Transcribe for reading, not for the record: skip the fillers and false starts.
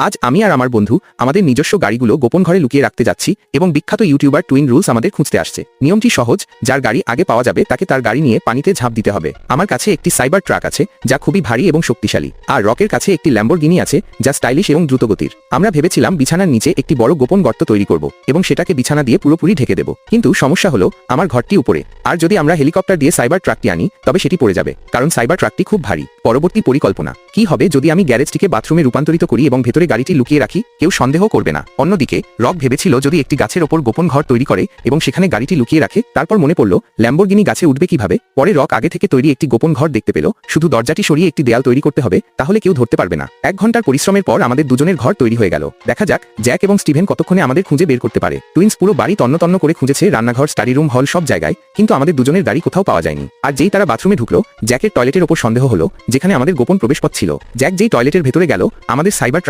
আজ আমি আর আমার বন্ধু আমাদের নিজস্ব গাড়িগুলো গোপন ঘরে লুকিয়ে রাখতে যাচ্ছি এবং বিখ্যাত ইউটিউবার টুইন রুলস আমাদের খুঁজতে আসছে। নিয়মটি সহজ, যার গাড়ি আগে পাওয়া যাবে তাকে তার গাড়ি নিয়ে পানিতে ঝাঁপ দিতে হবে। আমার কাছে একটি সাইবার ট্রাক আছে যা খুবই ভারী এবং শক্তিশালী, আর রকের কাছে একটি ল্যাম্বরগিনি আছে যা স্টাইলিশ এবং দ্রুতগতির। আমরা ভেবেছিলাম বিছানার নিচে একটি বড় গোপন গর্ত তৈরি করব এবং সেটাকে বিছানা দিয়ে পুরোপুরি ঢেকে দেব। কিন্তু সমস্যা হলো আমার ঘরটি উপরে, আর যদি আমরা হেলিকপ্টার দিয়ে সাইবার ট্রাকটি আনি তবে সেটি পড়ে যাবে, কারণ সাইবার ট্রাকটি খুব ভারী। পরবর্তী পরিকল্পনা কি হবে যদি আমি গ্যারেজটিকে বাথরুমে রূপান্তরিত করি এবং ভেতরে গাড়িটি লুকিয়ে রাখি? কেউ সন্দেহ করবে না। অন্যদিকে রক ভেবেছিল যদি একটি গাছের ওপর গোপন ঘর তৈরি করে এবং সেখানে গাড়িটি লুকিয়ে রাখে। তারপর মনে পড়ল ল্যাম্বরগিনি গাছে উঠবে কিভাবে। পরে রক আগে থেকে তৈরি একটি গোপন ঘর দেখতে পেল। শুধু দরজাটি সরিয়ে একটি দেয়াল তৈরি করতে হবে, তাহলে কেউ ধরতে পারবে না। 1 ঘন্টার পরিশ্রমের পর আমাদের দুজনের ঘর তৈরি হয়ে গেল। দেখা যাক জ্যাক এবং স্টিভেন কতক্ষণে আমাদের খুঁজে বের করতে পারে। টুইন্স পুরো বাড়ি তন্ন করে খুঁজেছে, রান্নাঘর, স্টাডি রুম, হল, সব জায়গায়, কিন্তু আমাদের দুজনের গাড়ি কোথাও পাওয়া যায়নি। আর যেই তারা বাথরুমে ঢুকলো, জ্যাকের টয়লেটের ওপর সন্দেহ হলো, যেখানে আমাদের গোপন প্রবেশপথ ছিল। জ্যাক যেই টয়লেটের ভেতরে গেল, আমাদের সাইবার ট্রাক